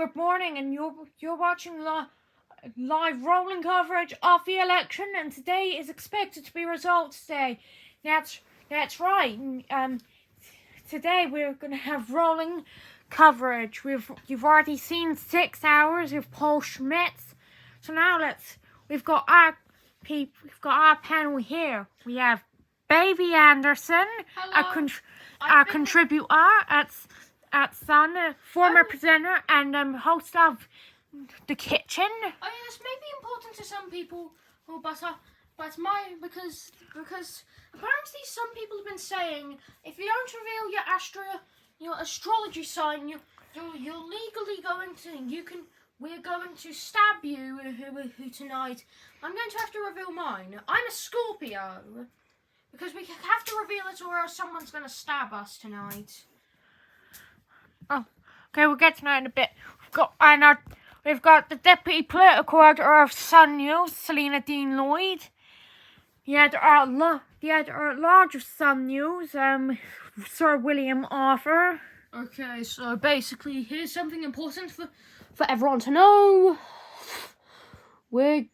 good morning, and you're watching live rolling coverage of the election, and today is expected to be results day. That's right. Today we're going to have rolling coverage. You've already seen 6 hours of Paul Schmitz, so now we've got our panel here. We have Baby Anderson, our contributor at Sun, former presenter and host of The Kitchen. I mean, this may be important to some people, because apparently some people have been saying if you don't reveal your astrology sign, you're legally we're going to stab you tonight. I'm going to have to reveal mine. I'm a Scorpio. Because we have to reveal it or else someone's going to stab us tonight. Oh, okay, we'll get to that in a bit. We've got the deputy political editor of Sun News, Selena Dean Lloyd. The editor at large of Sun News, Sir William Arthur. Okay, so basically, here's something important for everyone to know. The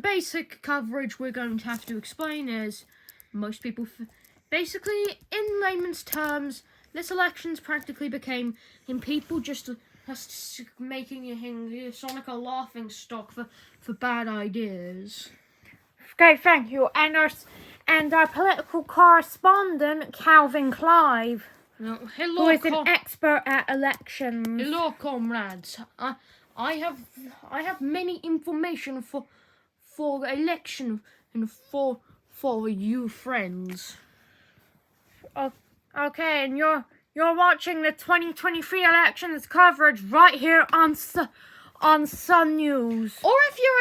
basic coverage we're going to have to explain is most people. Basically, in layman's terms, this election's practically became people just making Sonic a laughing stock for bad ideas. Okay, thank you. And our political correspondent, Calvin Clive. Hello, who is an expert at elections. Hello, comrades. I have many information for election and for you friends. Okay, and you're watching the 2023 elections coverage right here on Sun News. Or if you're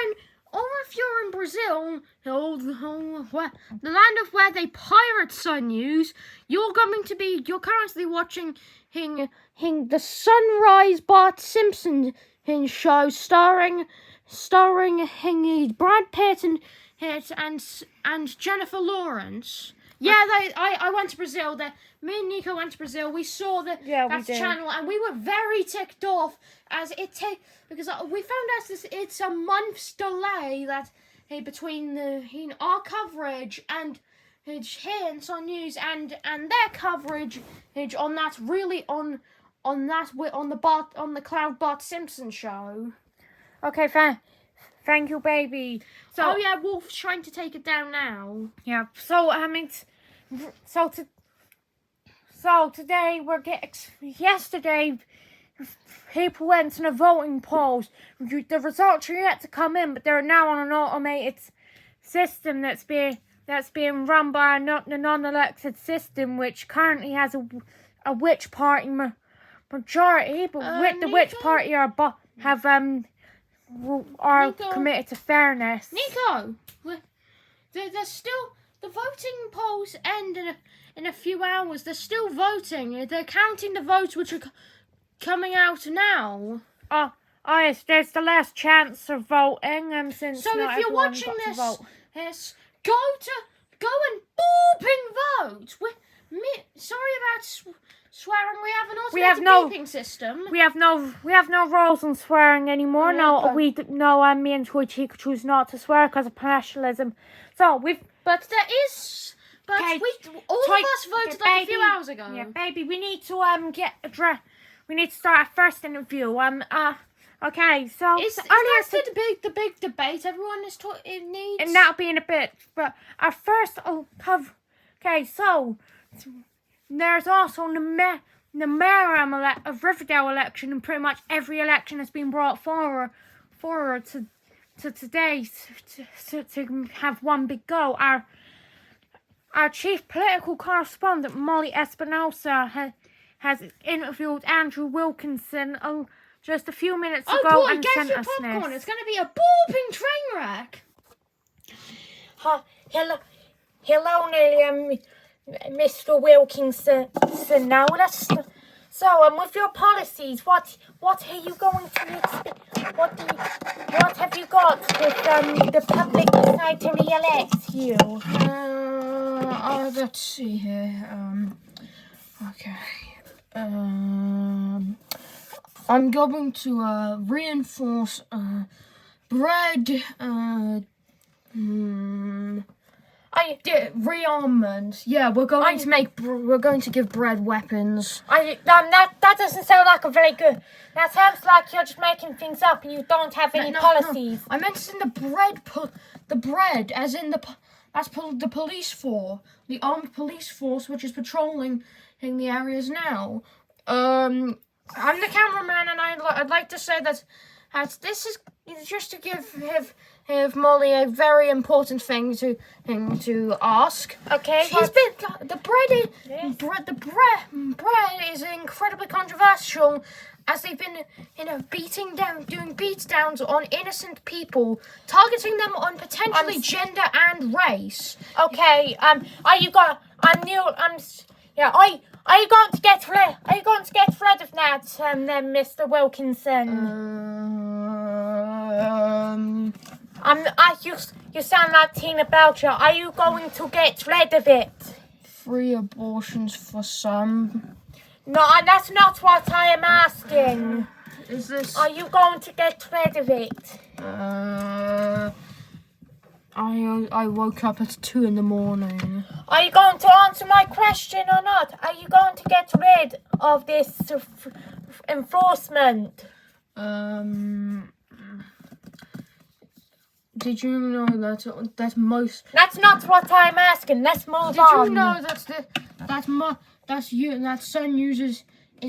in Brazil, the land of where they pirate Sun News, you're currently watching the Sunrise Bart Simpson show starring Brad Pitt and Jennifer Lawrence. Yeah, I went to Brazil. Me and Nico went to Brazil. We saw that channel, and we were very ticked off because we found out it's a month's delay between our coverage and here in Sun News and their coverage on the Cloud Bart Simpson show. Okay, thank you, baby. So Wolf's trying to take it down now. Yeah. So today yesterday people went to the voting polls. The results are yet to come in, but they're now on an automated system that's being run by a non-elected system, which currently has a which party majority, but the which party are Nico, committed to fairness. Nico, there's still the voting polls end in a few hours. They're still voting. They're counting the votes which are coming out now. Yes, there's the last chance of voting. Since so if you're watching this, go and booping vote. Sorry about swearing. We have an automated beeping system. We have no rules on swearing anymore. Me and Twitchy choose not to swear because of professionalism. All of us voted like a few hours ago. Yeah, baby, we need to we need to start our first interview. Okay, so is the big debate everyone needs, and that'll be in a bit. But our first okay, so there's also the mayor of Riverdale election, and pretty much every election has been brought forward to today to have one big go. Our chief political correspondent, Molly Espinosa, has interviewed Andrew Wilkinson just a few minutes ago and sent us popcorn. It's going to be a booping train wreck. Hello, Mr. Wilkinson. Now so, with your policies, what are you going to expect? What have you got with the public decide to re-elect you? Let's see here. Okay. I'm going to reinforce bread. Rearmament. Yeah, we're going to give bread weapons. That doesn't sound like a very good. That sounds like you're just making things up and you don't have any policies. No. I meant in the bread, as in the police force, the armed police force, which is patrolling in the areas now. I'm the cameraman, and I'd like to say that this is just to give Molly a very important thing to ask. Okay. The bread is incredibly controversial, as they've been doing beatdowns on innocent people, targeting them on potentially gender and race. Okay. Are you going to get rid? Are you going to get rid of that, then, Mr. Wilkinson? You sound like Tina Belcher. Are you going to get rid of it? Free abortions for some. No, that's not what I am asking. Is this? Are you going to get rid of it? I woke up at 2 a.m. Are you going to answer my question or not? Are you going to get rid of this enforcement? Did you know that most? That's not what I'm asking. Let's move on. Did you know that Sun uses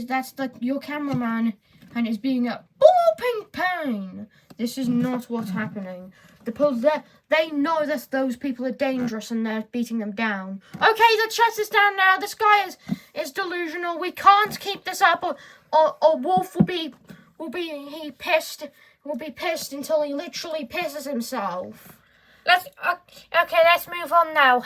that's your cameraman and is being a whooping pain? This is not what's happening. They know that those people are dangerous and they're beating them down. Okay, let's shut this down now. This guy is delusional. We can't keep this up, or Wolf will be pissed. Will be pissed until he literally pisses himself. Let's move on now.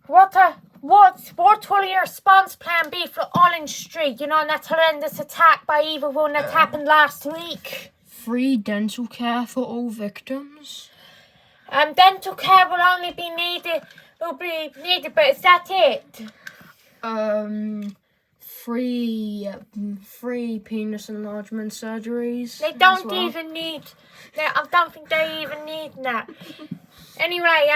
What will your response plan be for Orange Street? You know, that horrendous attack by evil one that happened last week. Free dental care for all victims. Dental care will only be needed. Will be needed, but is that it? Free penis enlargement surgeries. They don't even need. I don't think they even need that. Anyway,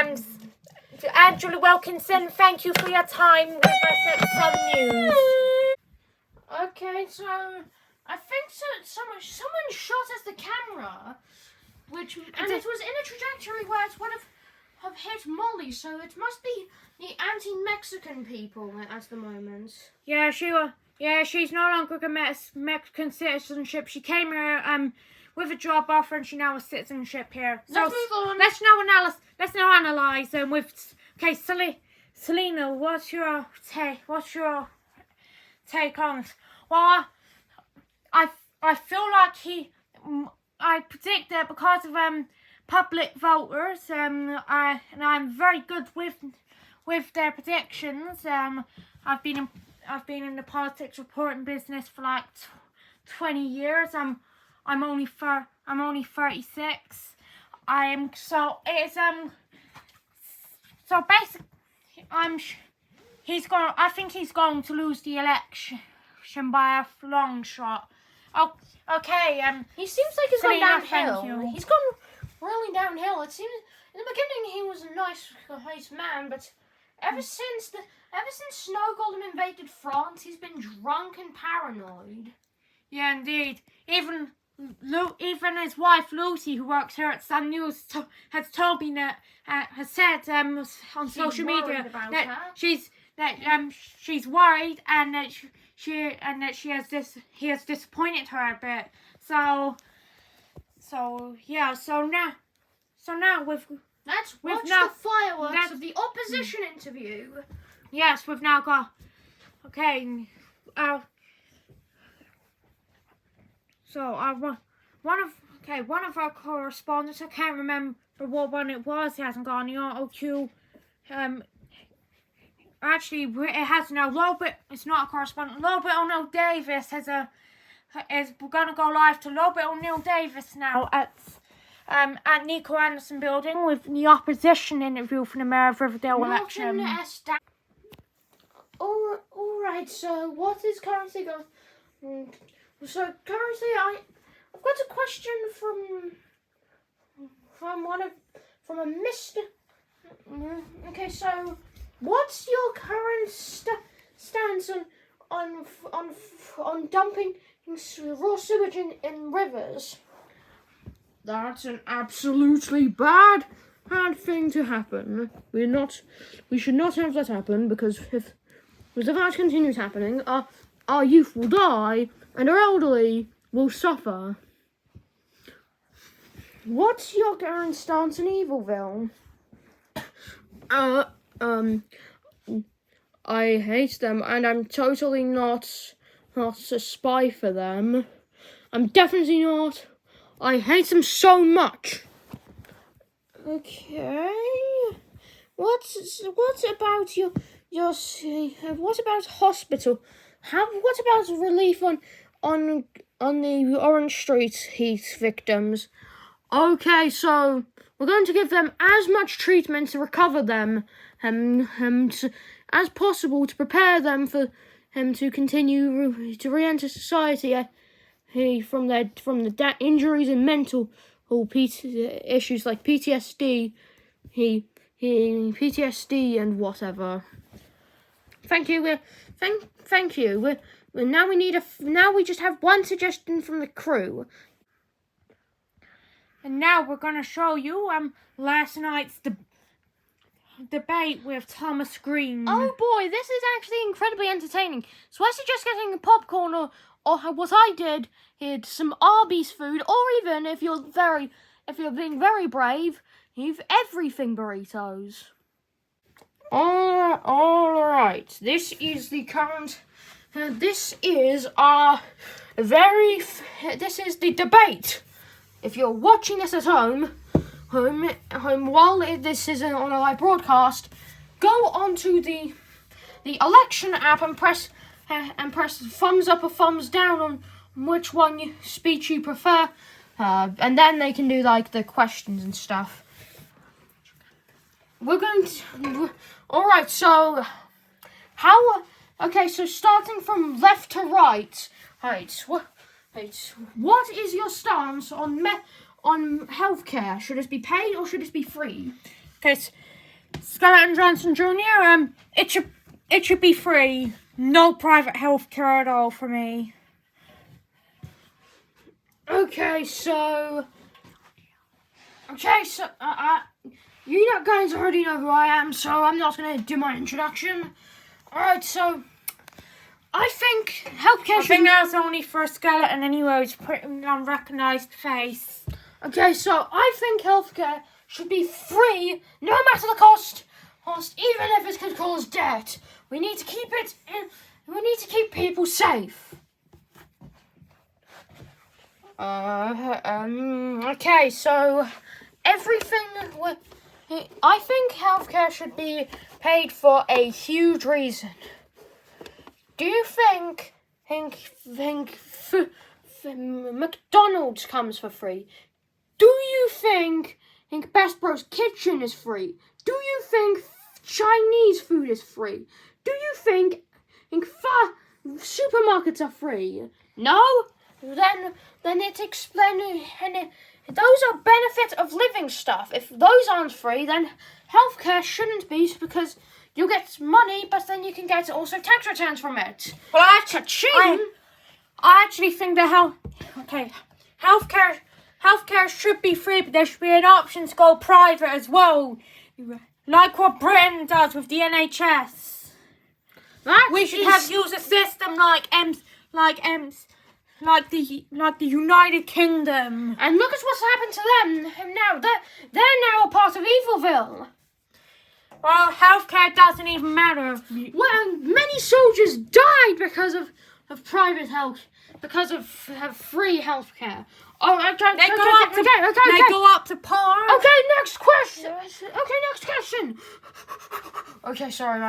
Angela Wilkinson, thank you for your time with us at Sun News. Okay, so I think someone shot at the camera, and it was in a trajectory where it would have hit Molly, so it must be the anti-Mexican people at the moment. Yeah, she's no longer got Mexican citizenship. She came here with a job offer, and she now has citizenship here. So let's move on. Let's now analyze them with. Okay, Selena, what's your take on it? Well, I feel like I predict that because of public voters, and I'm very good with their predictions. I've been in the politics reporting business for like 20 years. I'm only 36. So basically, I think he's going to lose the election by a long shot. Oh, okay. He seems like he's gone downhill. Thank you. He's gone really downhill. It seems in the beginning he was a nice man, but ever since Snow Golem invaded France, he's been drunk and paranoid. Yeah, indeed. Even his wife Lucy, who works here at Sun News, has told me that has said on social media that she's worried and that he has disappointed her a bit. So now let's watch the fireworks of the opposition interview. Yes, we've now got okay. One of our correspondents, I can't remember what one it was. He hasn't got any auto cue. Actually, it has now. It's not a correspondent. Lobit O'Neill Davis we're gonna go live to Lobit O'Neill Davis now at Nico Anderson Building with the opposition interview for the Mayor of Riverdale election. Alright, so what is currently going So currently, I've got a question from a Mister. Okay, so what's your current stance on dumping raw sewage in rivers? That's an absolutely bad thing to happen. We should not have that happen, because if that continues happening, our youth will die and our elderly will suffer. What's your current stance in Evilville? I hate them, and I'm totally not a spy for them. I'm definitely not. I hate them so much. Okay. What about what about hospital? What about relief on the Orange Street heat victims? Okay, so we're going to give them as much treatment to recover them, as possible, to prepare them for to continue to re-enter society from the injuries and mental issues like PTSD, PTSD and whatever. Thank you. Thank you. Now we just have one suggestion from the crew. And now we're going to show you last night's debate with Thomas Green. Oh boy, this is actually incredibly entertaining. So I suggest getting popcorn or what I did, some Arby's food, or even if you're being very brave, you've everything burritos. All right. This is the current. This is the debate. If you're watching this at home while this is on a live broadcast, go onto the election app and press thumbs up or thumbs down on which speech you prefer, and then they can do like the questions and stuff. We're going to. All right. So so starting from left to right. What is your stance on healthcare? Should it be paid or should it be free? Okay, Skeleton Johnson Jr. It should be free. No private healthcare at all for me. Okay, so you guys already know who I am, so I'm not going to do my introduction. All right, so I think healthcare I think that's only for a skeleton anyway. It's a pretty unrecognised face. Okay, so I think healthcare should be free, no matter the cost, even if it could cause death. We need to keep it in. We need to keep people safe. Okay, so I think healthcare should be paid for a huge reason. Do you think McDonald's comes for free? Do you think Best Bros Kitchen is free? Do you think Chinese food is free? Do you think supermarkets are free? No? Then it's explaining. Those are benefit of living stuff. If those aren't free, then healthcare shouldn't be, because you get money, but then you can get also tax returns from it. Well, I actually think that healthcare should be free, but there should be an option to go private as well, like what Britain does with the NHS. We should use a system like the United Kingdom. And look at what's happened to them now. They're now a part of Evilville. Well, healthcare doesn't even matter. Well, many soldiers died because of private health, because of free healthcare. Oh, okay. They go up to par. Okay, next question. Okay, sorry,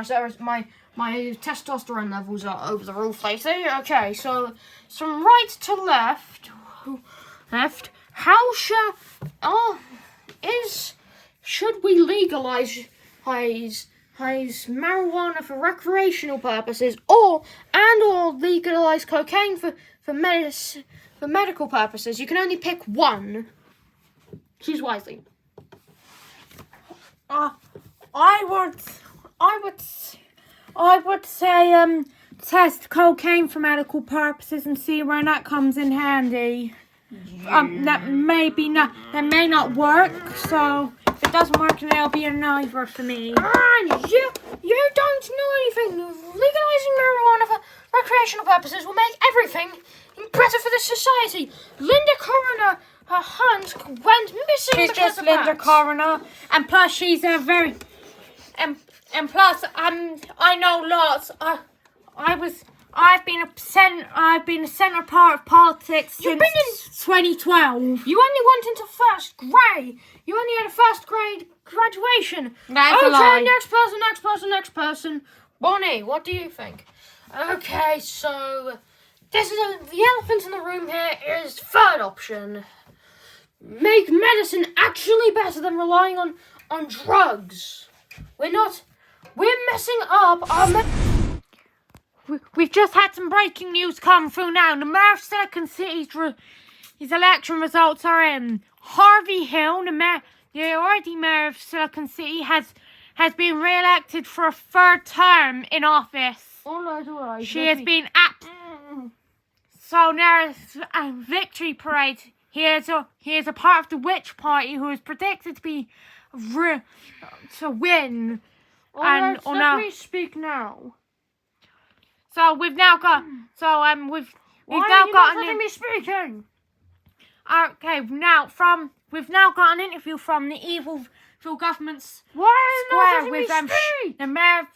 my testosterone levels are over the roof lately. Okay, so from right to left. Should we legalize has marijuana for recreational purposes or legalize cocaine for medical purposes. You can only pick one. Choose wisely. I would say test cocaine for medical purposes and see where that comes in handy. That may not work, so if it doesn't work, then it'll be a neither for me. You don't know anything. Legalizing marijuana for recreational purposes will make everything better for the society. Linda Coroner, her hunt went missing. She's just Linda Coroner, and plus she's a very, and plus I know lots. I've been a centre part of politics since 2012. You only went into first grade. You only had a first grade graduation. That's a lie. Next person. Bonnie, what do you think? Okay, so the elephant in the room here is third option. Make medicine actually better than relying on drugs. We're messing up our We've just had some breaking news come through now. The mayor of Silicon City's his election results are in. Harvey Hill, the already mayor of Silicon City, has been re-elected for a third term in office. All right. She has been So there's a victory parade. He is a part of the Witch Party who is predicted to win. Let me speak now. So we've now got. Letting me speaking? Okay, we've now got an interview from the evil government's square with the mayor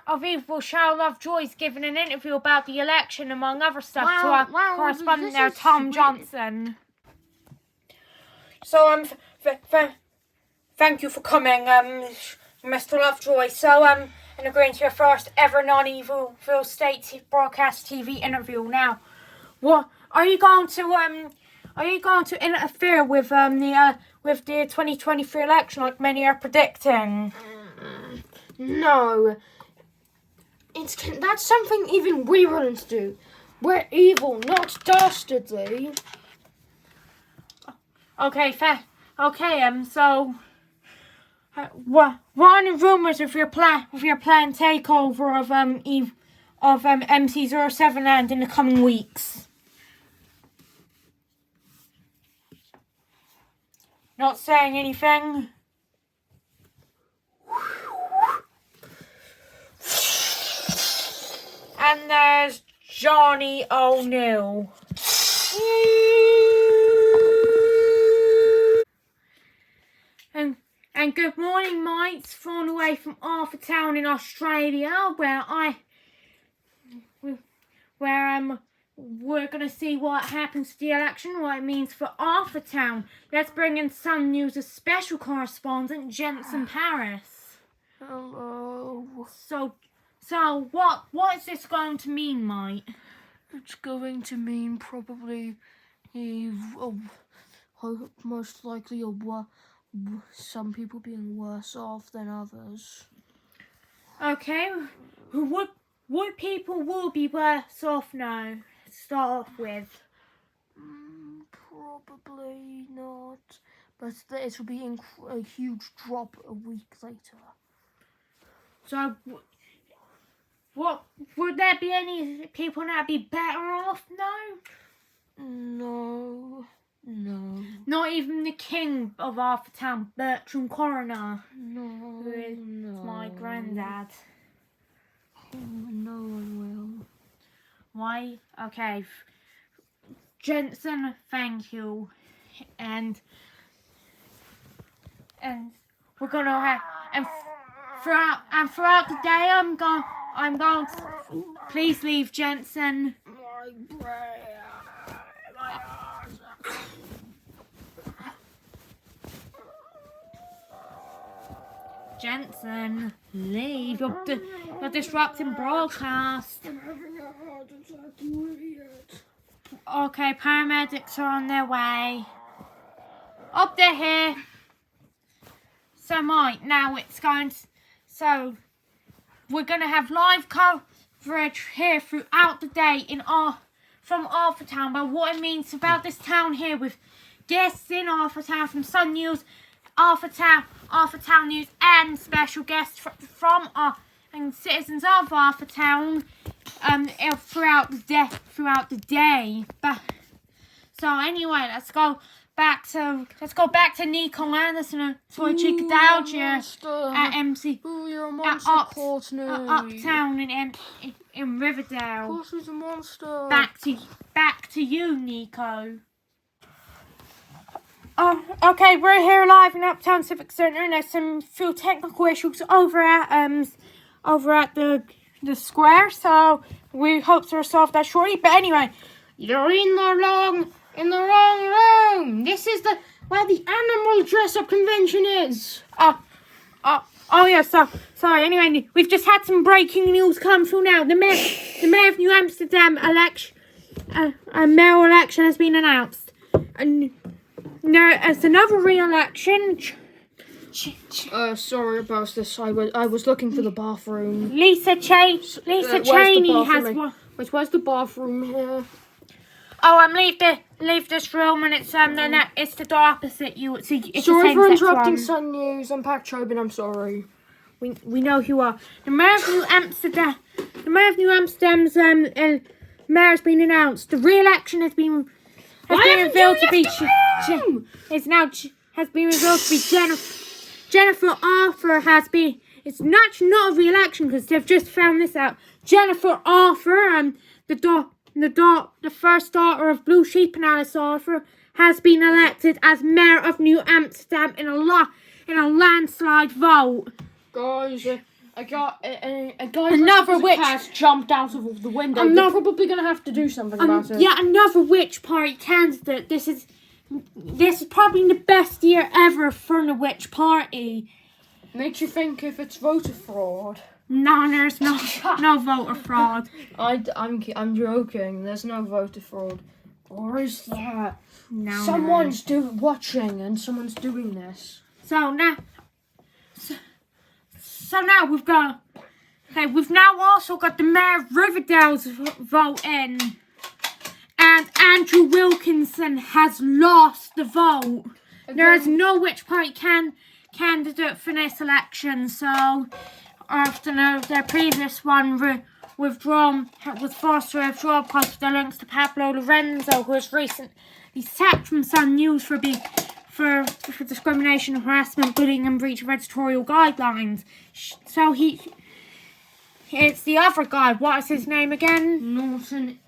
of Evil, Cheryl Lovejoy's giving an interview about the election, among other stuff, to our correspondent there, Tom Johnson. So thank you for coming, Mr. Lovejoy. So and agreeing to your first ever non-Evilville State broadcast TV interview. Now, what are you going to interfere with the 2023 election like many are predicting? No. That's something even we wouldn't do. We're evil, not dastardly. Okay, so. What are the rumours of your planned takeover of MC07 Land in the coming weeks? Not saying anything. And there's Johnny O'Neill. And good morning, mates, flown away from Arthurtown in Australia, we're gonna see what happens to the election, what it means for Arthurtown. Let's bring in Sun News' special correspondent, Jensen Paris. Hello. So what is this going to mean, mate? It's going to mean probably most likely some people being worse off than others. Okay, what people will be worse off now to start off with? Probably not, but it will be a huge drop a week later. So, what would there be any people that be better off now? No. Not even the king of Arthurtown, Bertram Coroner. No. Who is my granddad. No one will. Why? Okay. Jensen, thank you. And we're gonna have throughout the day I'm going to please leave, Jensen. My brain. Jensen, leave. You're disrupting broadcast. I'm having a heart attack, you idiot. Okay, paramedics are on their way. Up they're here. So, Mike, now it's going to... So we're going to have live coverage here throughout the day from Arthurtown about what it means about this town here, with guests in Arthurtown from Sun News, Arthurtown News, and special guests from and citizens of Arthurtown throughout the day. But so anyway, let's go back to Nico Anderson and Toy Chica Dowager at MC Uptown in Riverdale. Of course, he's a monster. Back to you, Nico. Oh, okay, we're here live in Uptown Civic Centre, and there's some few technical issues over at the square, so we hope to resolve that shortly. But anyway, you're in the wrong room. This is where the animal dress-up convention is. Oh yeah. Sorry. Anyway, we've just had some breaking news come through now. The mayor of New Amsterdam mayoral election has been announced, and there is another re-election. Sorry about this. I was looking for the bathroom. Lisa Cheney has one. Where's the bathroom here? Leave this room, and it's the door opposite you. It's sorry for interrupting Sun News. I'm Pac Chobin. I'm sorry. We know who you are. The mayor of New Amsterdam's mayor has been announced. The re-election has been revealed to be Jennifer Arthur has been. It's not a re-election because they've just found this out. Jennifer Arthur, the first daughter of Blue Sheep and Alice Arthur, has been elected as mayor of New Amsterdam in a landslide vote. Guys, a guy has jumped out of the window. They're probably going to have to do something about it. Yeah, another Witch Party candidate. This is probably the best year ever for the Witch Party. Makes you think if it's voter fraud. No, there's no voter fraud. I'm joking. There's no voter fraud. Or is there? No. Someone's watching and someone's doing this. So now we've now also got the mayor of Riverdale's vote in, and Andrew Wilkinson has lost the vote. Again? There is no Witch Party candidate for this election, so after their previous one was forced to withdraw because of the links to Pablo Lorenzo, who was recently sacked from Sun News for discrimination, harassment, bullying, and breach of editorial guidelines. So it's the other guy. What is his name again? Norton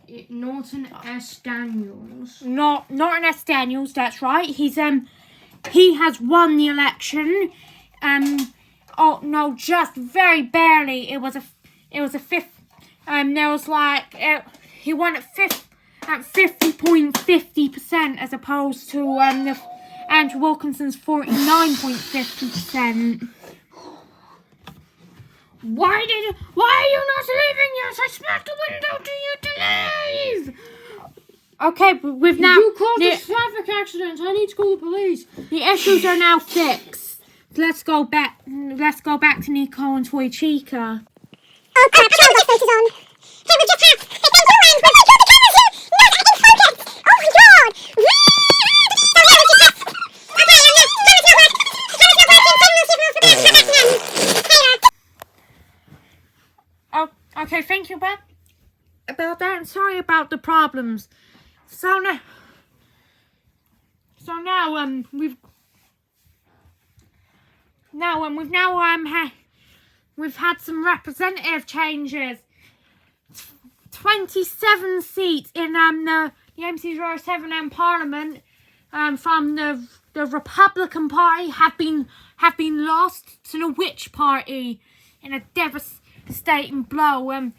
S. Daniels. Norton S. Daniels. That's right. He has won the election. Oh no, just very barely. It was a fifth. He won at 50.50% as opposed to Andrew Wilkinson's 49.50%. Why are you not leaving yet? I smacked the window to you to leave. Okay, but we've now. You caused a traffic accident. I need to call the police. The issues are now fixed. Let's go back to Nico and Toy Chica. Oh crap! I don't got filters on. Hey, we just had the kangaroo and we're the cameras here. Not in focus. Oh my god. So yeah, we just checked. Okay, camera's not working. Okay, thank you about that, and sorry about the problems. So now we've had some representative changes. 27 seats in the MC07M Parliament from the Republican Party have been lost to the Witch Party in a devastating blow.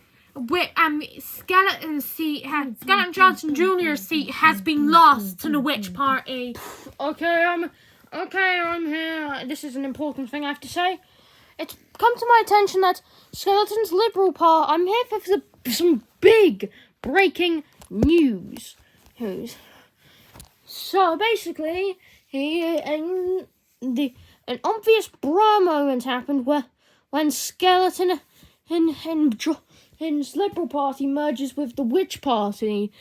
Skeleton Johnson Jr.'s seat has been lost to the Witch Party. Okay, I'm here. This is an important thing I have to say. It's come to my attention that Skeleton's Liberal Party. I'm here for some big breaking news. So basically, an obvious bra moment happened where when Skeleton and Liberal Party merges with the Witch Party,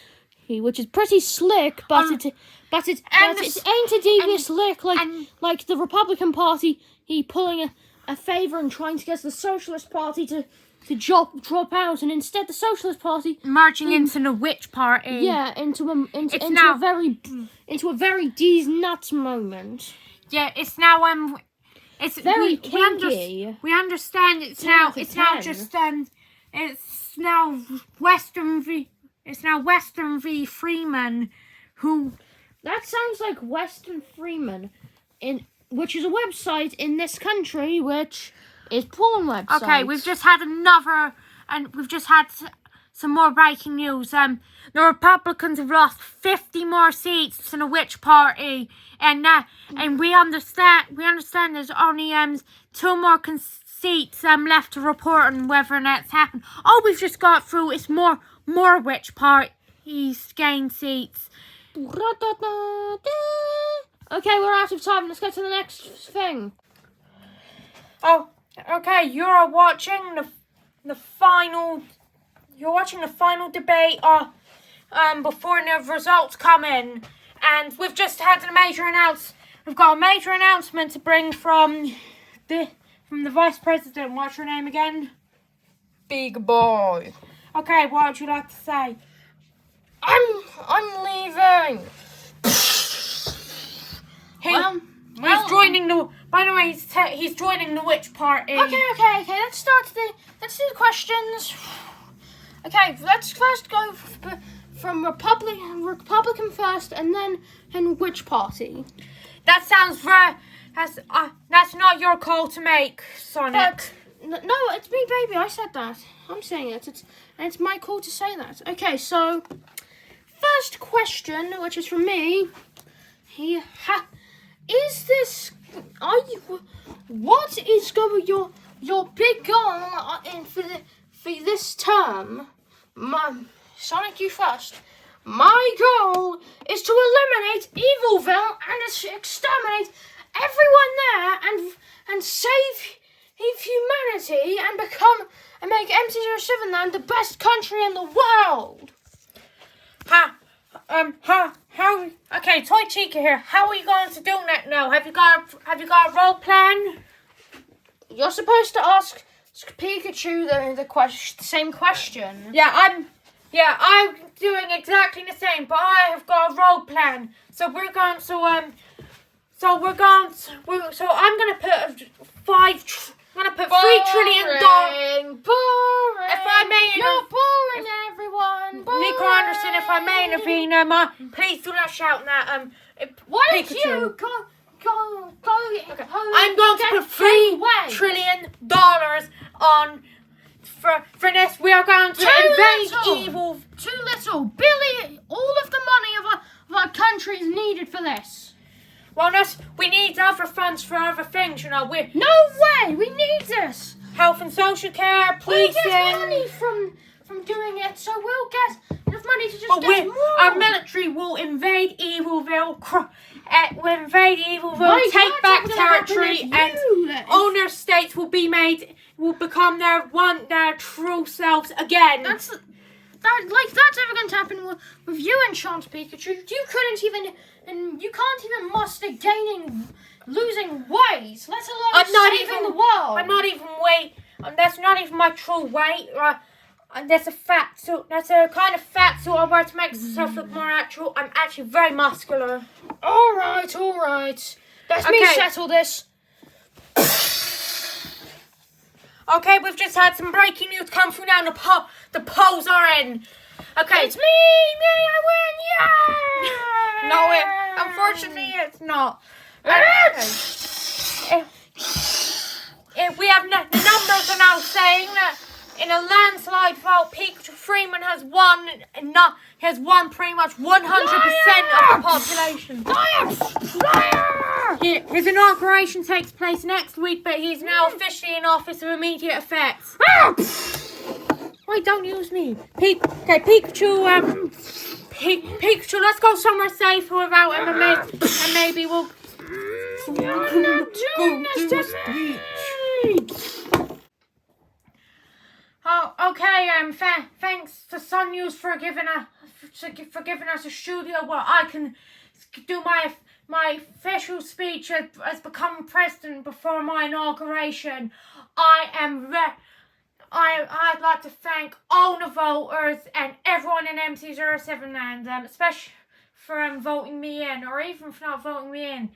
which is pretty slick, but it ain't a devious slick like the Republican Party. He pulling a favour and trying to get the Socialist Party to drop out, and instead the Socialist Party merging into the Witch Party. Yeah, into a very D's nuts moment. Yeah, it's now it's very kinky. We understand it's now Western v Freeman, who. That sounds like Western Freeman, which is a website in this country, which is porn website. Okay, we've just had some more breaking news. The Republicans have lost 50 more seats in the Witch Party, and we understand there's only 2 more seats left to report on whether or not it's happened. All we've just got through is more Witch Parties gain seats. Okay, we're out of time. Let's go to the next thing. Oh, okay. You're watching the final. You're watching the final debate. Before the results come in, and we've just had a major We've got a major announcement to bring from the Vice President. What's your name again? Big boy. Okay, what would you like to say? I'm leaving. He's joining the. By the way, he's joining the Witch Party. Okay. Let's do the questions. Okay, let's first go from Republican first, and then Witch Party. That sounds very. That's not your call to make, Sonic. But no, it's me, baby. I said that. I'm saying it. It's my call to say that. Okay, so first question, which is from me. What is your big goal for this term? Sonic, you first. My goal is to eliminate Evilville and exterminate everyone there and save humanity and make Ep22 land the best country in the world. Okay, Toy Chica here. How are you going to do that now? Have you got a role plan? You're supposed to ask Pikachu the same question. I'm doing exactly the same, but I have got a role plan. I'm gonna put $3 trillion. Boring. If I may, you're boring, everyone. Boring. Nico Anderson, if I may intervene, please do not shout that. Why don't Pikachu. you go? Okay. I'm going to put $3 trillion on for this. We are going to invade evil. Too little. Billy, all of the money of our country is needed for this. Well, we need other funds for other things, No way! We need this! Health and social care, policing. We get money from doing it, so we'll get enough money to just get more. Our military will invade Evilville, take back territory, and all their states will become their true selves again. That's ever going to happen with you and Chance Pikachu. You can't even muster losing ways, let alone saving the world. I'm not even weight. That's not even my true weight. That's a fat suit. That's a kind of fat suit I wear to make myself look more natural. I'm actually very muscular. All right. Let me settle this. Okay, we've just had some breaking news come through now. The polls are in. Okay. It's me, I win, yeah! No, unfortunately, it's not. We have the numbers are now saying that in a landslide vote, Pikachu Freeman has won pretty much 100% of the population. His inauguration takes place next week, but he's now officially in office with immediate effect. Wait, don't use me. Pikachu, let's go somewhere safe without him, and maybe we'll... You're not doing this to me! Okay, thanks to Sun News for giving us a studio where I can do my official speech as becoming president before my inauguration. I'd like to thank all the voters and everyone in MC07 land, especially for voting me in, or even for not voting me in,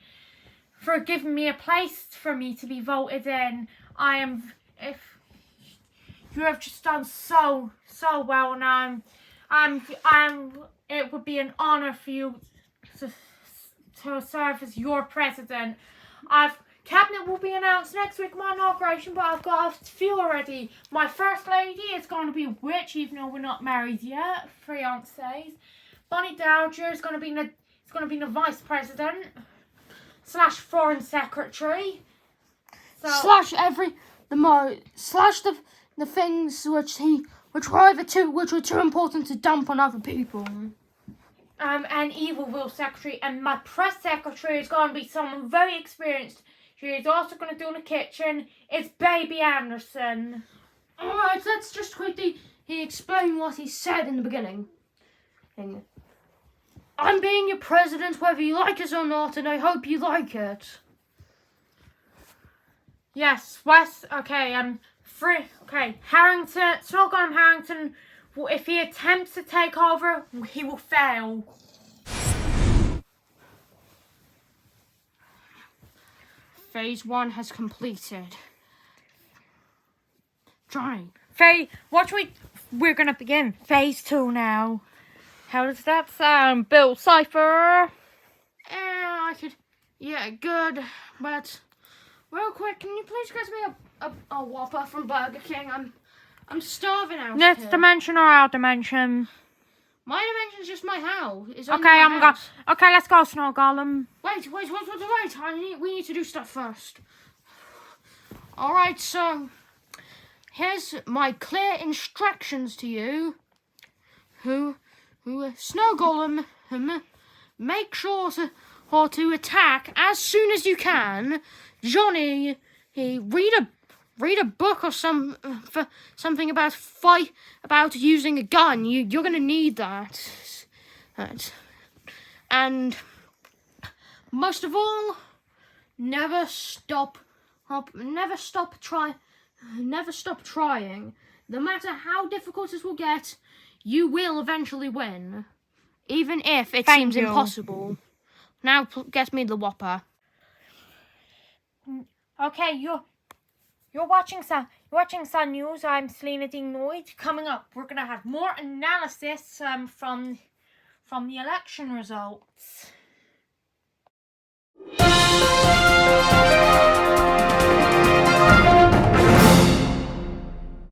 for giving me a place for me to be voted in. You have just done so well, and it would be an honor for you to serve as your president. Cabinet will be announced next week, my inauguration, but I've got a few already. My first lady is going to be a witch, even though we're not married yet. Fiancés. Bonnie Dowager is going to be the vice president / foreign secretary. So, the things which were too important to dump on other people. And evil will secretary, and my press secretary is going to be someone very experienced. She is also going to do in the kitchen. It's Baby Anderson. Alright, let's just quickly explain what he said in the beginning. I'm being your president whether you like it or not, and I hope you like it. Yes, Wes, okay, Harrington, Snowgum Harrington, if he attempts to take over, he will fail. Phase 1 has completed. Johnny. We're gonna begin phase 2 now. How does that sound, Bill Cipher? Good, but real quick, can you please get me a Whopper from Burger King? I'm starving out This here. dimension or our dimension? My dimension's just my house. Okay, let's go, Snow Golem. Wait. We need to do stuff first. Alright, so here's my clear instructions to you. Snow Golem, make sure to attack as soon as you can. Johnny, read a book or something about using a gun. You're gonna need that. And most of all, never stop trying. No matter how difficult it will get, you will eventually win, even if it seems impossible. Now get me the Whopper. Okay, you're watching Sun News. I'm Selena Dean Lloyd. Coming up, we're gonna have more analysis from the election results.